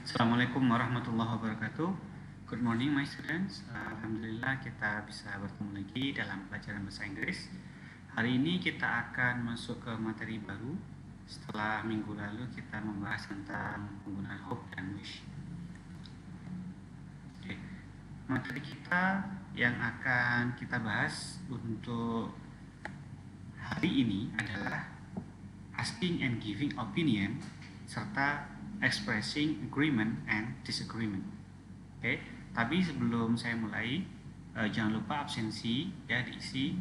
Assalamualaikum warahmatullahi wabarakatuh. Good morning my students. Alhamdulillah kita bisa bertemu lagi dalam pelajaran bahasa Inggris. Hari ini kita akan masuk ke materi baru. Setelah minggu lalu kita membahas tentang penggunaan hope dan wish. Oke. Materi kita yang akan kita bahas untuk hari ini adalah asking and giving opinion serta expressing agreement and disagreement. Oke, tapi sebelum saya mulai, jangan lupa absensi ya diisi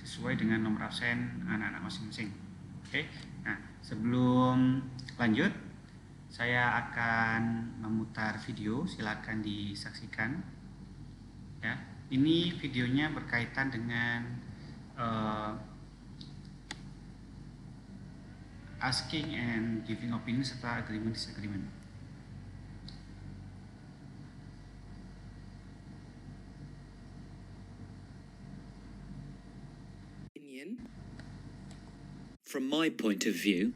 sesuai dengan nomor absen anak-anak masing-masing. Oke, nah sebelum lanjut, saya akan memutar video, silakan disaksikan. Ya, ini videonya berkaitan dengan asking and giving opinion serta agreement disagreement. From my point of view,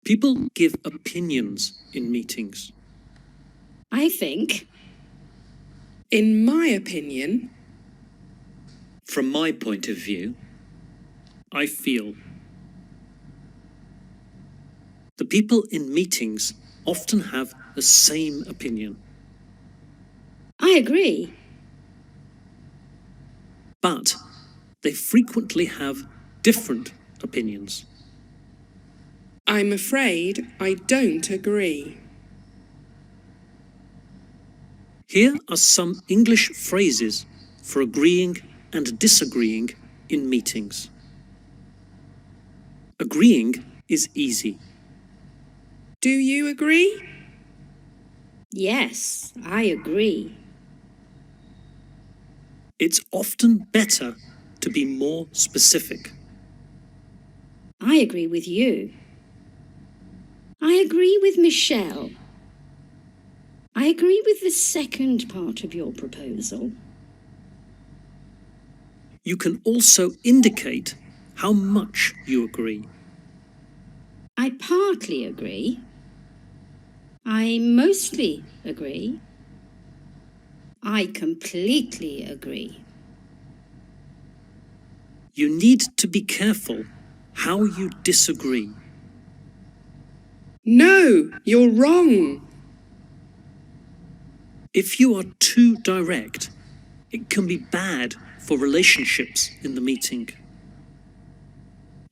people give opinions in meetings. I think, in my opinion, From my point of view, I feel. The people in meetings often have the same opinion, I agree. but they frequently have different opinions. I'm afraid I don't agree. Here are some English phrases for agreeing and disagreeing in meetings. Agreeing is easy. Do you agree? Yes, I agree. It's often better to be more specific. I agree with you. I agree with Michelle. I agree with the second part of your proposal. You can also indicate how much you agree. I partly agree. I mostly agree. I completely agree. You need to be careful how you disagree. No, you're wrong. If you are too direct, it can be bad for relationships in the meeting.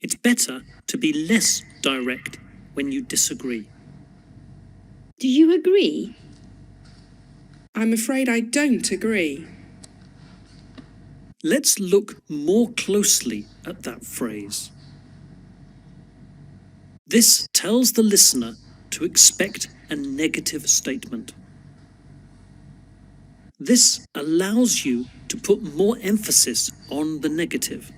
It's better to be less direct when you disagree. Do you agree? I'm afraid I don't agree. Let's look more closely at that phrase. This tells the listener to expect a negative statement. This allows you to put more emphasis on the negative.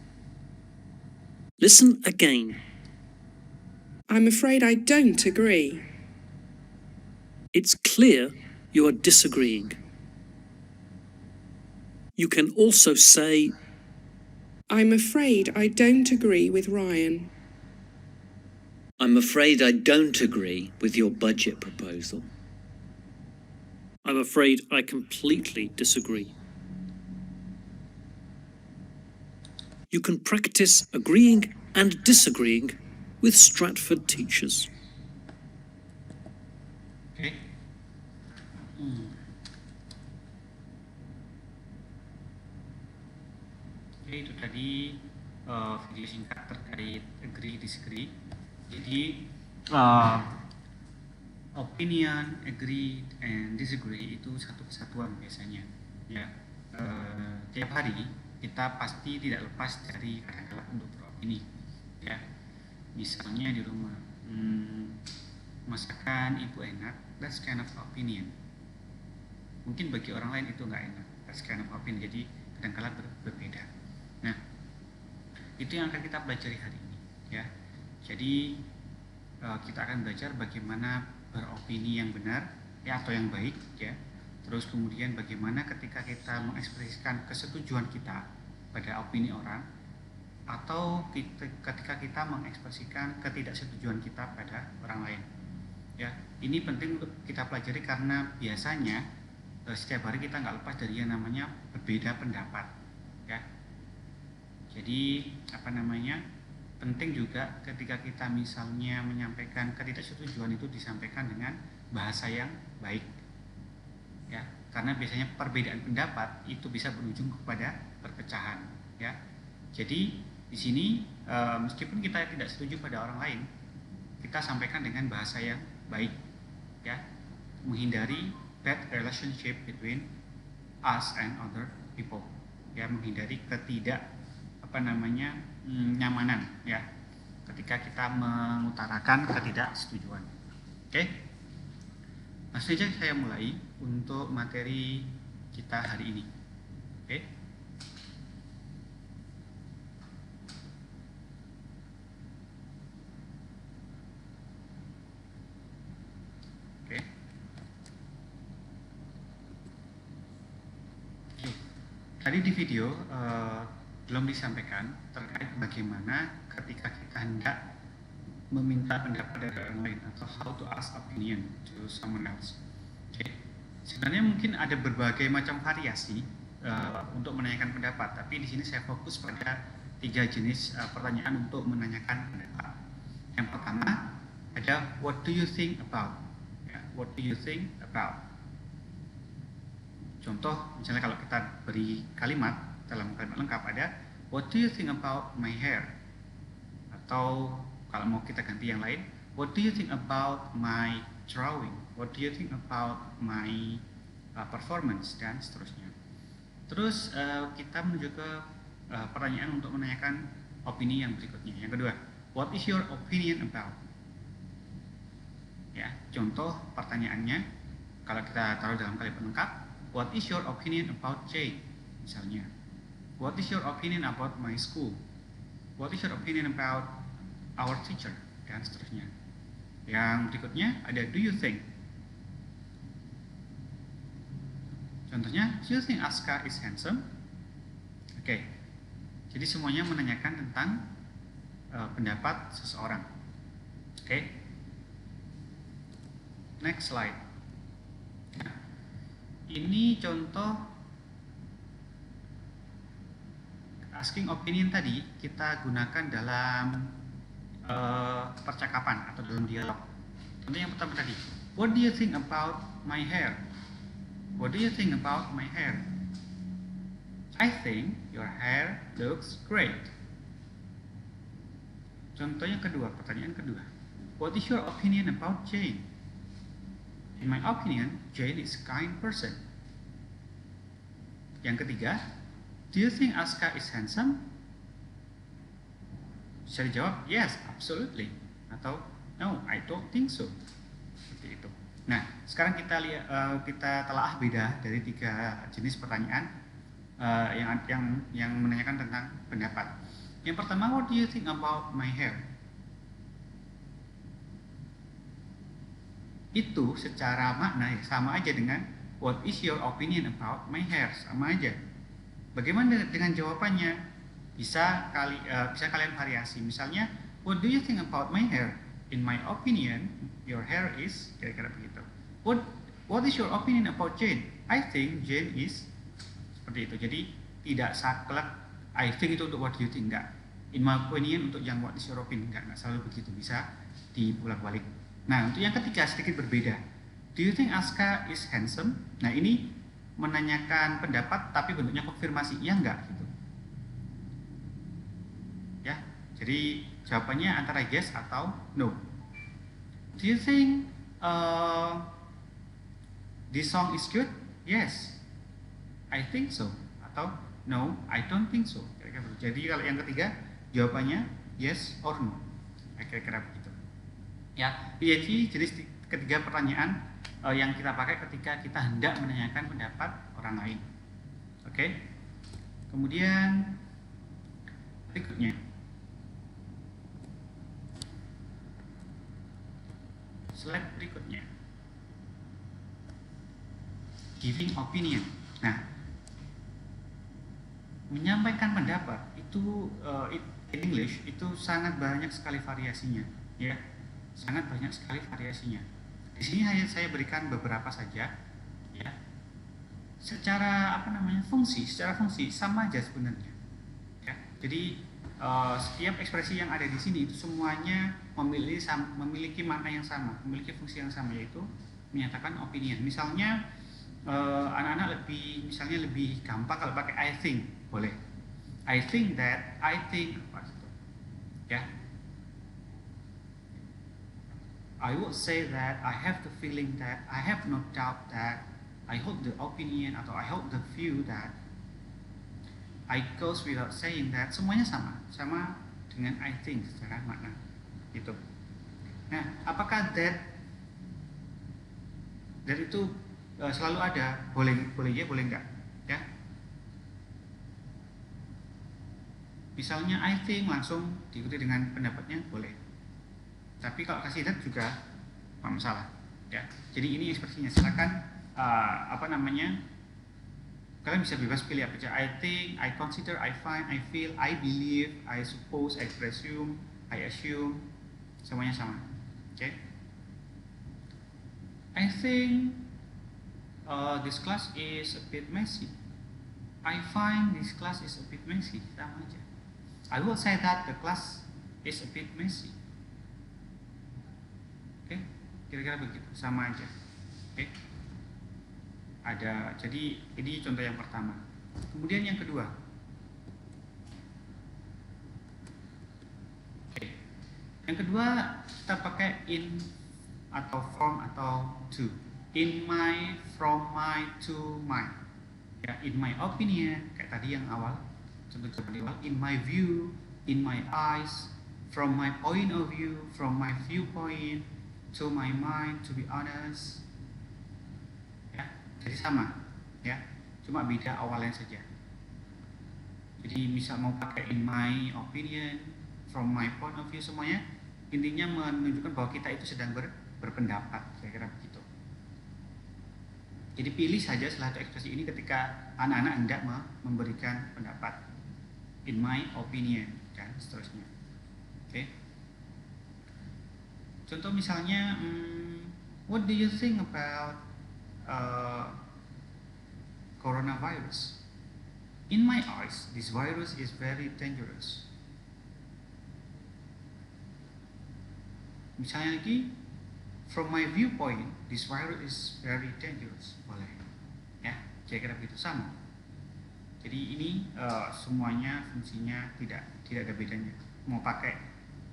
Listen again. I'm afraid I don't agree. It's clear you are disagreeing. You can also say, I'm afraid I don't agree with Ryan. I'm afraid I don't agree with your budget proposal. I'm afraid I completely disagree. You can practice agreeing and disagreeing with Stratford teachers. Oke. Oke, itu tadi video singkat terkait agree disagree. Jadi opinion, agree, and disagree itu satu kesatuan biasanya. Ya, tiap hari kita pasti tidak lepas dari kata-kata untuk beropini. Ya, misalnya di rumah, masakan ibu enak, that's kind of opinion. Mungkin bagi orang lain itu nggak enak, that's kind of opinion. Jadi kadang-kala berbeda. Nah, itu yang akan kita pelajari hari ini. Ya, jadi kita akan belajar bagaimana beropini yang benar ya atau yang baik ya. Terus kemudian bagaimana ketika kita mengekspresikan kesetujuan kita pada opini orang, atau ketika kita mengekspresikan ketidaksetujuan kita pada orang lain. Ya, ini penting untuk kita pelajari karena biasanya setiap hari kita nggak lepas dari yang namanya berbeda pendapat. Ya, jadi penting juga ketika kita misalnya menyampaikan ketidaksetujuan itu disampaikan dengan bahasa yang baik. Ya, karena biasanya perbedaan pendapat itu bisa berujung kepada perpecahan. Ya, jadi di sini meskipun kita tidak setuju pada orang lain, kita sampaikan dengan bahasa yang baik, ya, menghindari bad relationship between us and other people, ya, menghindari nyamanan, ya, ketika kita mengutarakan ketidaksetujuan. Oke, langsung saja saya mulai untuk materi kita hari ini. Oke. Tadi di video belum disampaikan terkait bagaimana ketika kita hendak meminta pendapat dari orang lain atau how to ask opinion to someone else. Okay. Sebenarnya mungkin ada berbagai macam variasi untuk menanyakan pendapat, tapi di sini saya fokus pada 3 jenis pertanyaan untuk menanyakan pendapat. Yang pertama ada what do you think about? Ya, what do you think about? Contoh, misalnya kalau kita beri kalimat dalam kalimat lengkap ada what do you think about my hair? Atau kalau mau kita ganti yang lain, what do you think about my drawing? What do you think about my performance? Dan seterusnya. Terus kita menuju ke pertanyaan untuk menanyakan opini yang berikutnya. Yang kedua, what is your opinion about? Ya, contoh pertanyaannya kalau kita taruh dalam kalimat lengkap, what is your opinion about Jane? Misalnya, what is your opinion about my school? What is your opinion about our teacher? Dan seterusnya. Yang berikutnya ada do you think? Contohnya, do you think Aska is handsome? Oke. Jadi semuanya menanyakan tentang pendapat seseorang. Oke. Next slide. Ini contoh asking opinion tadi kita gunakan dalam percakapan atau dalam dialog. Contoh yang pertama tadi, what do you think about my hair? What do you think about my hair? I think your hair looks great. Contoh yang kedua, pertanyaan kedua, what is your opinion about Jane? In my opinion, Jane is a kind person. Yang ketiga, do you think Aska is handsome? Bisa dijawab, yes, absolutely. Atau, no, I don't think so. Seperti itu. Nah, sekarang kita lihat, kita telaah beda dari 3 jenis pertanyaan yang menanyakan tentang pendapat. Yang pertama, what do you think about my hair? Itu secara makna ya sama aja dengan what is your opinion about my hair, sama aja. Bagaimana dengan jawabannya? Bisa kalian variasi. Misalnya, what do you think about my hair? In my opinion, your hair is kira-kira begitu. What is your opinion about Jane? I think Jane is seperti itu. Jadi tidak saklek I think itu untuk what do you think, enggak. In my opinion untuk yang what is your opinion, enggak selalu begitu, bisa dibulak-balik. Nah, untuk yang ketiga sedikit berbeda. Do you think Aska is handsome? Nah, ini menanyakan pendapat tapi bentuknya konfirmasi, iya enggak gitu. Ya, jadi jawabannya antara yes atau no. Do you think this song is good? Yes, I think so. Atau no, I don't think so. Kira-kira begitu. Jadi kalau yang ketiga jawabannya yes or no. Kira-kira begitu. Ya, jadi jenis ketiga pertanyaan yang kita pakai ketika kita hendak menanyakan pendapat orang lain. Oke. Kemudian berikutnya. Slide berikutnya. Giving opinion. Nah, menyampaikan pendapat itu in English itu sangat banyak sekali variasinya, ya, sangat banyak sekali variasinya. Di sini hanya saya berikan beberapa saja, ya. Secara secara fungsi sama aja sebenarnya, ya. Jadi setiap ekspresi yang ada di sini itu semuanya memiliki makna yang sama, memiliki fungsi yang sama, yaitu menyatakan opinion. Misalnya anak-anak lebih gampang kalau pakai I think, boleh. I think that, I think apa itu, ya. I would say that, I have the feeling that, I have no doubt that, I hold the opinion atau I hold the view that, I goes without saying that. Semuanya sama dengan I think secara makna gitu. Nah, apakah that itu selalu ada? Boleh ya, boleh enggak, ya. Misalnya I think langsung diikuti dengan pendapatnya, boleh. Tapi kalau kasih that juga tidak masalah, ya. Jadi ini ekspresinya, silakan kalian bisa bebas pilih apa aja. I think, I consider, I find, I feel, I believe, I suppose, I presume, I assume, semuanya sama. Oke. I think this class is a bit messy. I find this class is a bit messy, sama aja. I will say that the class is a bit messy. Oke, kira-kira begitu, sama aja. Oke. Jadi ini contoh yang pertama. Kemudian yang kedua. Oke. Yang kedua kita pakai in atau from atau to. In my, from my, to my. Ya, in my opinion, kayak tadi yang awal. Contoh di awal. In my view, in my eyes, from my point of view, from my viewpoint, to my mind, to be honest. Jadi sama, ya, cuma beda awalnya saja. Jadi misal mau pakai in my opinion, from my point of view, semuanya intinya menunjukkan bahwa kita itu sedang berpendapat, kira-kira begitu. Jadi pilih saja salah satu ekspresi ini ketika anak-anak hendak memberikan pendapat. In my opinion, dan seterusnya. Oke. Contoh misalnya, what do you think about coronavirus? In my eyes, this virus is very dangerous. Misalnya lagi, from my viewpoint, this virus is very dangerous. Boleh, ya, kira-kira begitu, sama. Jadi ini semuanya fungsinya tidak ada bedanya. Mau pakai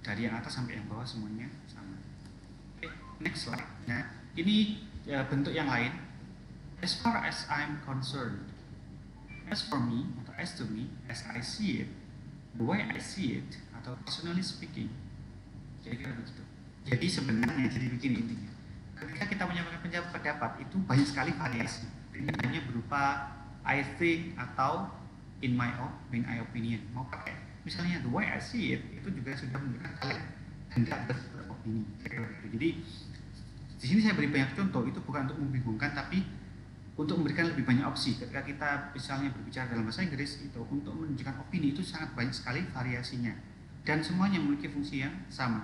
dari yang atas sampai yang bawah semuanya sama. Oke, next slide. Nah, ini bentuk yang lain. As far as I'm concerned, as for me atau as to me, as I see it, the way I see it, atau personally speaking, kira-kira begitu. Jadi sebenarnya jadi begini intinya. Ketika kita menyampaikan pendapat itu banyak sekali variasi. Ini hanya berupa I think atau in my opinion. Mau pakai misalnya the way I see it, itu juga sudah menunjukkan kalian hendak beropini. Jadi di sini saya beri banyak contoh, itu bukan untuk membingungkan tapi untuk memberikan lebih banyak opsi. Ketika kita misalnya berbicara dalam bahasa Inggris itu untuk menunjukkan opini itu sangat banyak sekali variasinya dan semuanya memiliki fungsi yang sama.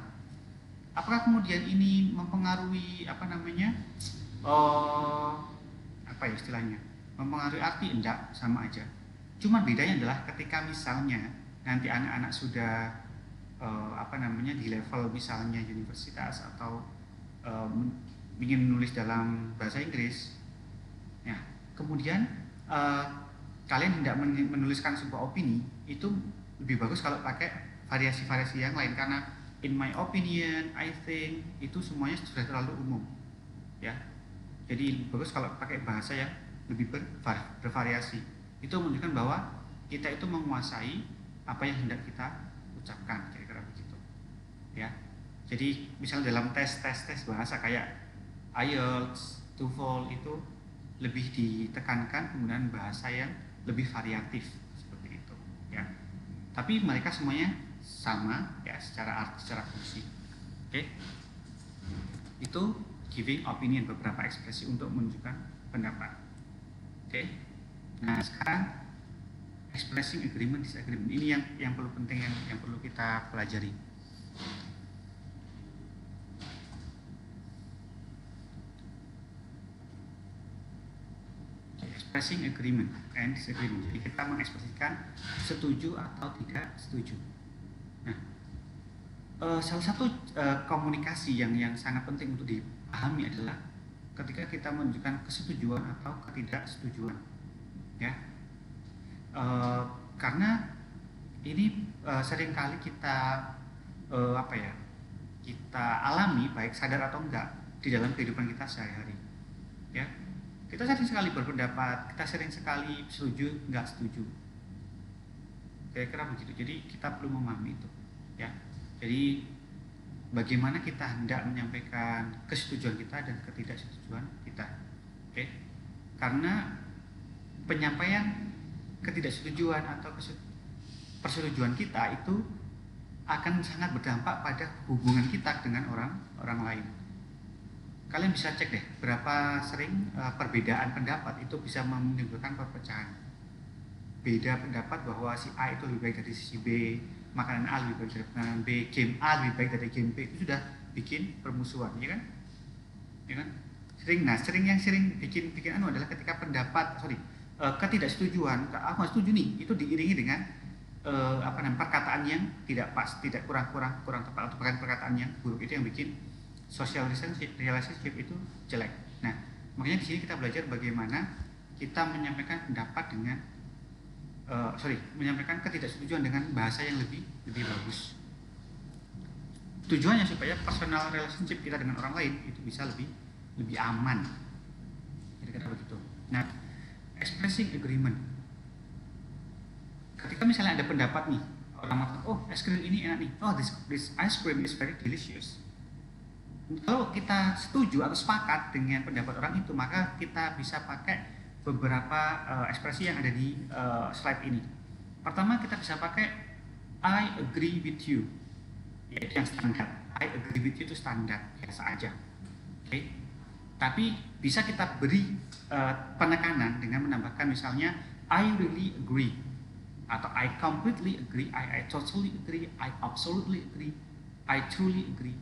Apakah kemudian ini mempengaruhi istilahnya? Mempengaruhi arti? Enggak, sama aja. Cuma bedanya adalah ketika misalnya nanti anak-anak sudah di level misalnya universitas atau ingin menulis dalam bahasa Inggris, ya, kemudian kalian hendak menuliskan sebuah opini, itu lebih bagus kalau pakai variasi-variasi yang lain karena in my opinion, I think itu semuanya sudah terlalu umum, ya. Jadi bagus kalau pakai bahasa yang lebih bervariasi. Itu menunjukkan bahwa kita itu menguasai apa yang hendak kita ucapkan, kira-kira begitu, ya. Jadi misalnya dalam tes bahasa kayak IELTS, TOEFL itu lebih ditekankan penggunaan bahasa yang lebih variatif seperti itu, ya. Tapi mereka semuanya sama, ya, secara arti, secara fungsi. Oke. Itu giving opinion, beberapa ekspresi untuk menunjukkan pendapat. Oke. Nah, sekarang expressing agreement, disagreement. Ini yang perlu penting, yang perlu kita pelajari. Expressing agreement and disagreement. Jadi kita mengekspresikan setuju atau tidak setuju. Nah, salah satu komunikasi yang sangat penting untuk dipahami adalah ketika kita menunjukkan kesetujuan atau ketidaksetujuan, ya. Karena ini seringkali kita kita alami, baik sadar atau enggak, di dalam kehidupan kita sehari-hari, ya. Kita sering sekali berpendapat, kita sering sekali setuju, enggak setuju, kira-kira begitu. Jadi kita perlu memahami itu, ya. Jadi bagaimana kita hendak menyampaikan kesetujuan kita dan ketidaksetujuan kita, oke? Karena penyampaian ketidaksetujuan atau persetujuan kita itu akan sangat berdampak pada hubungan kita dengan orang lain. Kalian bisa cek deh berapa sering perbedaan pendapat itu bisa menimbulkan perpecahan. Beda pendapat bahwa si A itu lebih baik dari si B, makanan A lebih baik dari makanan B, game A lebih baik dari game B, itu sudah bikin permusuhan, ya kan? Ya kan? Sering bikin adalah ketika ketidaksetujuan, aku nggak setuju nih, itu diiringi dengan perkataan yang tidak pas, tidak kurang tepat, atau bahkan perkataan yang buruk, itu yang bikin social relationship itu jelek. Nah, makanya di sini kita belajar bagaimana kita menyampaikan pendapat dengan menyampaikan ketidaksetujuan dengan bahasa yang lebih bagus. Tujuannya supaya personal relationship kita dengan orang lain itu bisa lebih aman. Kira-kira begitu. Nah, expressing agreement. Ketika misalnya ada pendapat nih, orang mengatakan, oh es krim ini enak nih, oh this ice cream is very delicious. Kalau kita setuju atau sepakat dengan pendapat orang itu, maka kita bisa pakai beberapa ekspresi yang ada di slide ini. Pertama, kita bisa pakai I agree with you, yaitu yang standar. I agree with you itu standar, biasa aja. Oke. Tapi bisa kita beri penekanan dengan menambahkan misalnya I really agree, atau I completely agree, I totally agree, I absolutely agree, I truly agree,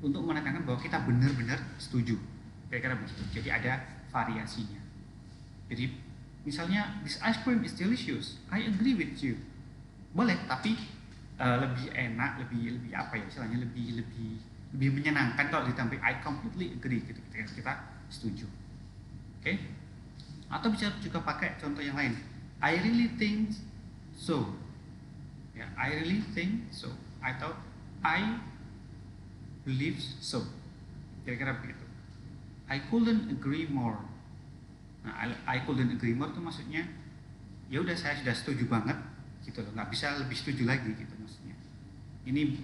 untuk menekankan bahwa kita benar-benar setuju, kira-kira begitu. Jadi ada variasinya. Jadi misalnya this ice cream is delicious, I agree with you, boleh, tapi lebih enak, lebih istilahnya lebih menyenangkan kalau ditambah I completely agree, gitu, kita setuju. Oke? Atau bisa juga pakai contoh yang lain, I really think so, ya, I really think so, atau I believe so, kira-kira begitu. I couldn't agree more. Nah, I couldn't agree more itu maksudnya ya udah, saya sudah setuju banget gitu loh, nggak bisa lebih setuju lagi gitu maksudnya. Ini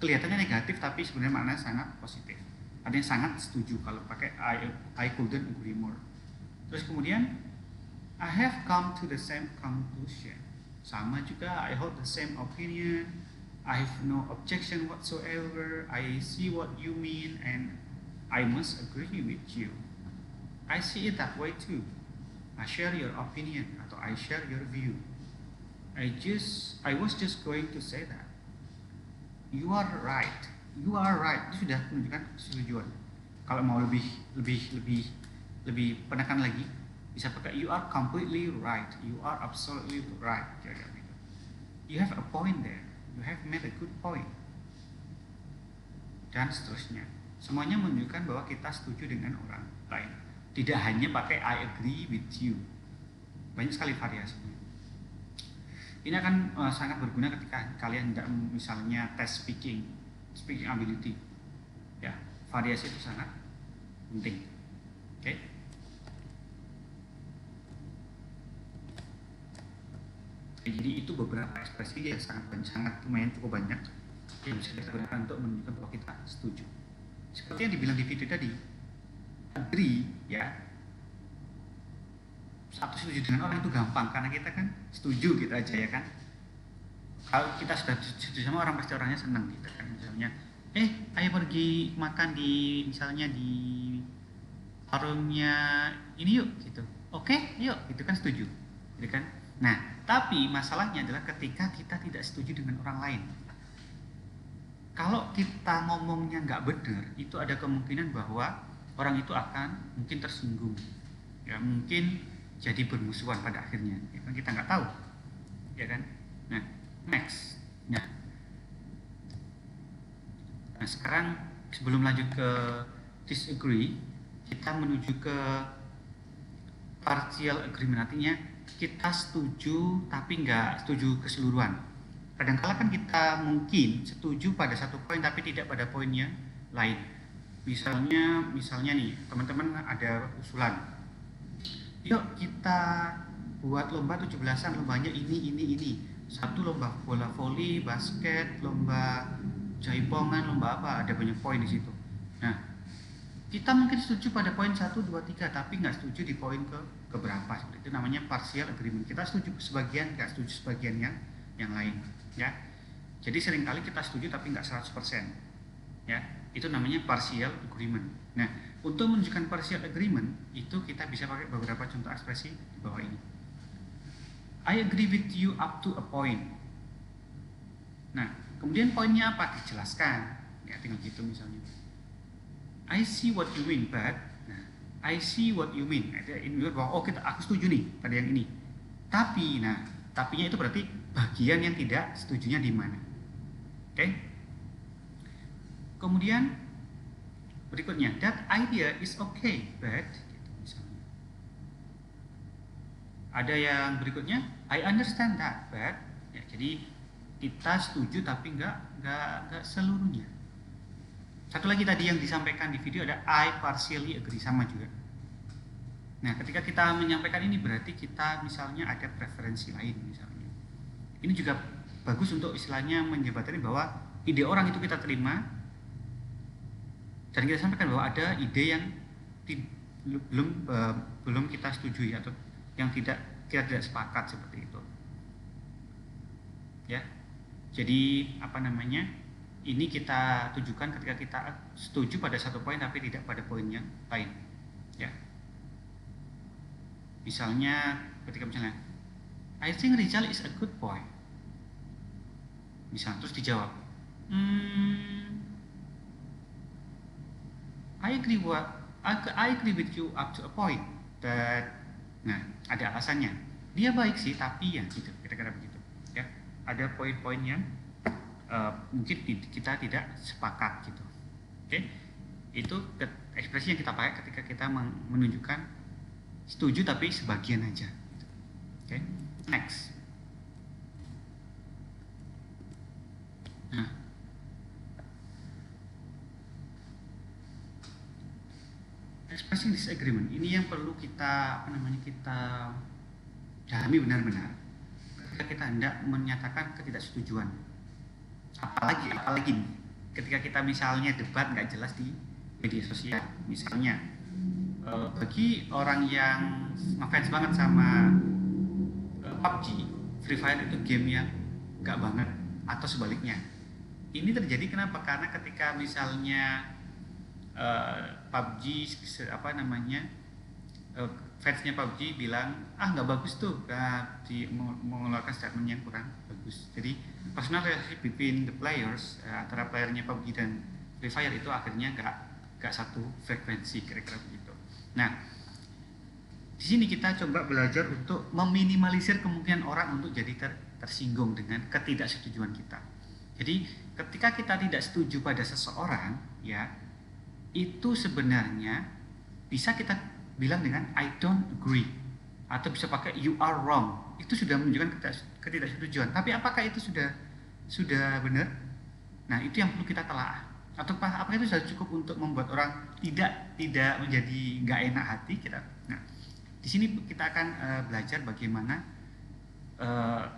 kelihatannya negatif tapi sebenarnya maknanya sangat positif. Artinya sangat setuju kalau pakai I couldn't agree more. Terus kemudian I have come to the same conclusion. Sama juga, I hold the same opinion. I have no objection whatsoever. I see what you mean and I must agree with you. I see it that way too. I share your opinion atau I share your view. I was just going to say that. You are right. You are right. Itu sudah menunjukkan kesetujuan. Kalau mau lebih penekan lagi, bisa pakai you are completely right. You are absolutely right. You have a point there. You have made a good point. Dan seterusnya. Semuanya menunjukkan bahwa kita setuju dengan orang lain. Tidak hanya pakai I agree with you. Banyak sekali variasinya. Ini akan sangat berguna ketika kalian hendak misalnya tes speaking ability. Ya, variasi itu sangat penting. Oke. Jadi itu beberapa ekspresi yang sangat lumayan cukup banyak yang bisa kita gunakan untuk menunjukkan bahwa kita setuju. Seperti yang dibilang di video tadi, agree, ya, satu setuju dengan orang itu gampang karena kita kan setuju gitu aja, ya kan. Kalau kita sudah setuju sama orang, pasti orangnya senang gitu kan. Misalnya ayo pergi makan di misalnya di warungnya ini yuk gitu, oke yuk, itu kan setuju gitu kan. Nah, tapi masalahnya adalah ketika kita tidak setuju dengan orang lain. Kalau kita ngomongnya nggak benar, itu ada kemungkinan bahwa orang itu akan mungkin tersinggung, ya mungkin jadi bermusuhan pada akhirnya. Ya kan kita nggak tahu, ya kan. Nah, next. Nah, sekarang sebelum lanjut ke disagree, kita menuju ke partial agreement, artinya kita setuju tapi nggak setuju keseluruhan. Kadang-kala kan kita mungkin setuju pada satu poin tapi tidak pada poinnya lain. Misalnya nih, teman-teman ada usulan. Yuk kita buat lomba 17-an, lombanya ini. Satu lomba bola voli, basket, lomba jaipongan, lomba apa, ada banyak poin di situ. Nah, kita mungkin setuju pada poin 1, 2, 3, tapi nggak setuju di poin ke berapa. Seperti itu namanya partial agreement. Kita setuju sebagian, nggak setuju sebagian yang lain. Ya, jadi seringkali kita setuju tapi nggak 100%. Ya, itu namanya partial agreement. Nah, untuk menunjukkan partial agreement itu kita bisa pakai beberapa contoh ekspresi di bawah ini. I agree with you up to a point. Nah, kemudian poinnya apa? Dijelaskan. Ya, tinggal gitu misalnya. I see what you mean, but I see what you mean. Ini bahwa aku setuju nih pada yang ini. Tapi, tapinya itu berarti bagian yang tidak setujunya di mana. Oke? Kemudian berikutnya, that idea is okay, but gitu misalnya. Ada yang berikutnya, I understand that, but ya, jadi kita setuju tapi nggak seluruhnya. Satu lagi tadi yang disampaikan di video ada I partially agree, sama juga. Nah, ketika kita menyampaikan ini berarti kita misalnya ada preferensi lain misalnya. Ini juga bagus untuk istilahnya menjembatani bahwa ide orang itu kita terima dan kita sampaikan bahwa ada ide yang belum kita setujui atau yang kita tidak sepakat seperti itu. Ya. Jadi ini kita tujukan ketika kita setuju pada satu poin tapi tidak pada poin yang lain. Ya. Misalnya I think Rizal is a good boy. Misal terus dijawab, I agree with you up to a point. Ada alasannya. Dia baik sih, tapi ya gitu, kira-kira begitu. Ya, ada poin-poin yang mungkin kita tidak sepakat gitu. Oke, itu ekspresi yang kita pakai ketika kita menunjukkan setuju tapi sebagian aja. Gitu. Oke, next. Nah, expressing disagreement ini yang perlu kita kita dahami benar-benar ketika kita hendak menyatakan ketidaksetujuan. Apalagi nih, ketika kita misalnya debat nggak jelas di media sosial, misalnya bagi orang yang ngefans banget sama PUBG, Free Fire itu game yang nggak banget, atau sebaliknya. Ini terjadi kenapa? Karena ketika misalnya PUBG fansnya PUBG bilang nggak bagus tuh, mengeluarkan statement yang kurang bagus. Jadi personal relationship between the players, antara playernya PUBG dan Free Fire itu akhirnya nggak satu frekuensi, kira-kira begitu. Nah, di sini kita coba belajar untuk meminimalisir kemungkinan orang untuk jadi tersinggung dengan ketidaksetujuan kita. Jadi ketika kita tidak setuju pada seseorang, ya itu sebenarnya bisa kita bilang dengan I don't agree, atau bisa pakai you are wrong. Itu sudah menunjukkan ketidaksetujuan. Tapi apakah itu sudah benar? Nah, itu yang perlu kita telah. Atau apakah itu sudah cukup untuk membuat orang tidak menjadi nggak enak hati kita? Nah, di sini kita akan belajar bagaimana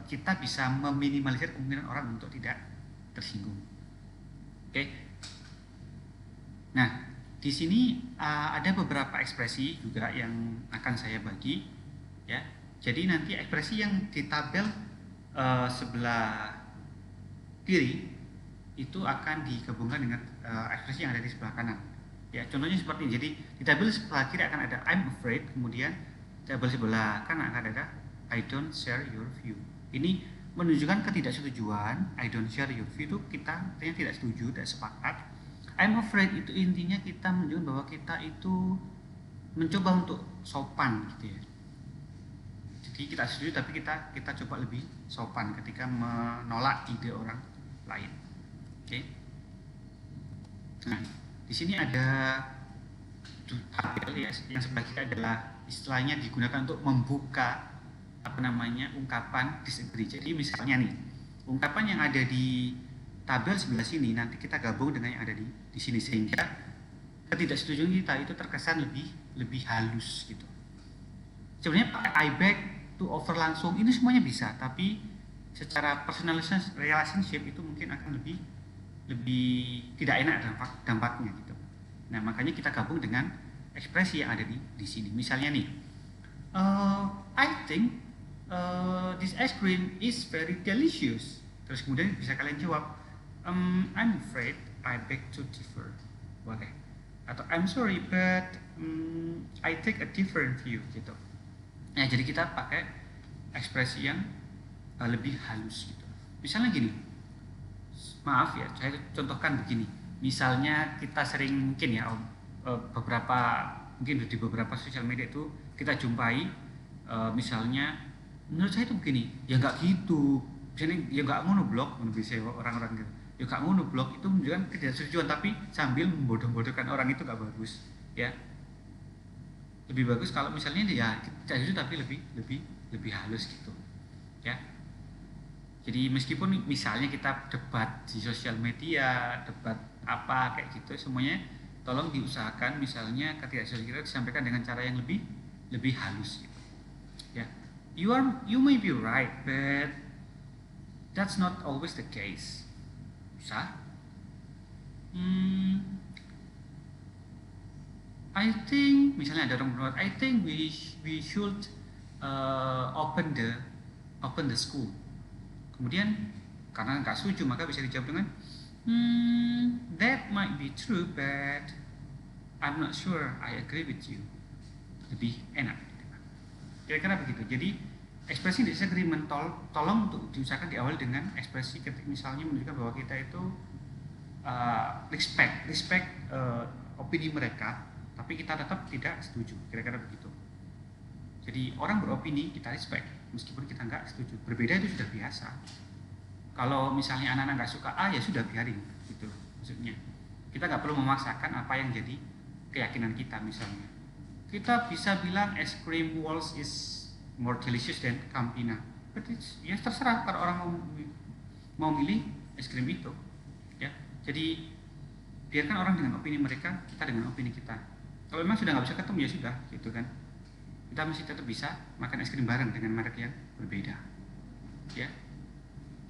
kita bisa meminimalisir kemungkinan orang untuk tidak tersinggung. Oke. Nah, di sini ada beberapa ekspresi juga yang akan saya bagi, ya. Jadi nanti ekspresi yang di tabel sebelah kiri itu akan digabungkan dengan ekspresi yang ada di sebelah kanan. Ya, contohnya seperti ini. Jadi di tabel sebelah kiri akan ada I'm afraid, kemudian tabel sebelah kanan akan ada I don't share your view. Ini menunjukkan ketidaksetujuan. I don't share your view itu kita artinya tidak setuju, tidak sepakat. I'm afraid itu intinya kita menunjukkan bahwa kita itu mencoba untuk sopan gitu ya. Jadi kita setuju tapi kita coba lebih sopan ketika menolak ide orang lain. Oke. Nah, di sini ada tabel ya, yang sebelah kiri adalah istilahnya digunakan untuk membuka ungkapan disagree. Jadi misalnya nih, ungkapan yang ada di tabel sebelah sini nanti kita gabung dengan yang ada di sini sehingga ketidaksetujuan kita itu terkesan lebih halus gitu. Sebenarnya pakai I beg to offer langsung ini semuanya bisa, tapi secara personal relationship itu mungkin akan lebih tidak enak dampaknya gitu. Nah, makanya kita gabung dengan ekspresi yang ada di sini. Misalnya nih, I think this ice cream is very delicious. Terus kemudian bisa kalian jawab, I'm afraid I beg to differ. Boleh. Atau I'm sorry but I take a different view gitu. Nah, jadi kita pakai ekspresi yang lebih halus gitu. Misalnya gini, maaf ya, saya contohkan begini. Misalnya kita sering mungkin ya mungkin di beberapa sosial media itu kita jumpai misalnya menurut saya itu begini, ya nggak gitu, misalnya ya nggak ngono blog, bisa orang-orang gitu, ya nggak ngono blog itu menunjukkan ketidaksetujuan tapi sambil membodoh-bodohkan orang itu nggak bagus ya. Lebih bagus kalau misalnya ya tidak setuju tapi lebih halus gitu ya. Jadi meskipun misalnya kita debat di sosial media, debat apa kayak gitu, semuanya tolong diusahakan misalnya ketidaksetujuan kita disampaikan dengan cara yang lebih halus gitu. Ya. You may be right, but that's not always the case. Bisa? I think misalnya ada orang berkata, I think we should open the school. Kemudian karena nggak setuju maka bisa dijawab dengan that might be true but I'm not sure I agree with you. Lebih enak. Kira-kira begitu. Jadi ekspresi disagreement tolong untuk diusahakan di awal dengan ekspresi ketika misalnya menunjukkan bahwa kita itu respect opini mereka, tapi kita tetap tidak setuju. Kira-kira begitu. Jadi orang beropini kita respect meskipun kita nggak setuju. Berbeda itu sudah biasa. Kalau misalnya anak-anak nggak suka A ya sudah biarin gitu maksudnya. Kita nggak perlu memaksakan apa yang jadi keyakinan kita. Misalnya kita bisa bilang es krim Walls is more delicious than Campina, but ya terserah kalau orang mau milih es krim itu ya. Jadi biarkan orang dengan opini mereka, kita dengan opini kita. Kalau memang sudah nggak bisa ketemu ya sudah gitu kan, kita masih tetap bisa makan es krim bareng dengan merek yang berbeda ya.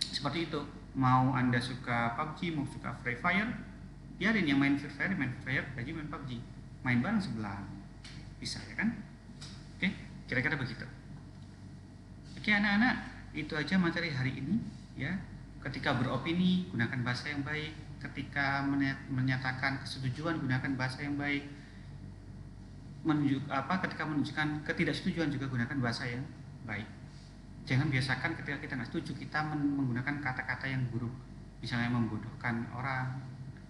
Seperti itu. Mau Anda suka PUBG, mau suka Free Fire, biarin yang main Free Fire, lagi main PUBG, main bareng sebelah, bisa ya kan. Oke, kira-kira begitu. Oke anak-anak, itu aja materi hari ini ya. Ketika beropini gunakan bahasa yang baik, ketika menyatakan kesetujuan gunakan bahasa yang baik, ketika menunjukkan ketidaksetujuan juga gunakan bahasa yang baik. Jangan biasakan ketika kita nggak setuju kita menggunakan kata-kata yang buruk, misalnya membodohkan orang,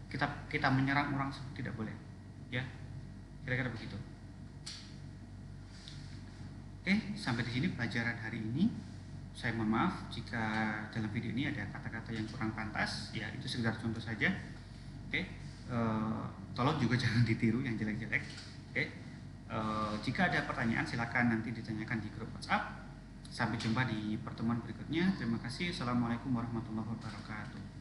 kita menyerang orang, tidak boleh ya. Kira-kira begitu. Oke, sampai di sini pelajaran hari ini. Saya mohon maaf jika dalam video ini ada kata-kata yang kurang pantas ya, itu sekedar contoh saja. Oke, tolong juga jangan ditiru yang jelek-jelek. Oke, jika ada pertanyaan silakan nanti ditanyakan di grup WhatsApp. Sampai jumpa di pertemuan berikutnya. Terima kasih. Assalamualaikum warahmatullahi wabarakatuh.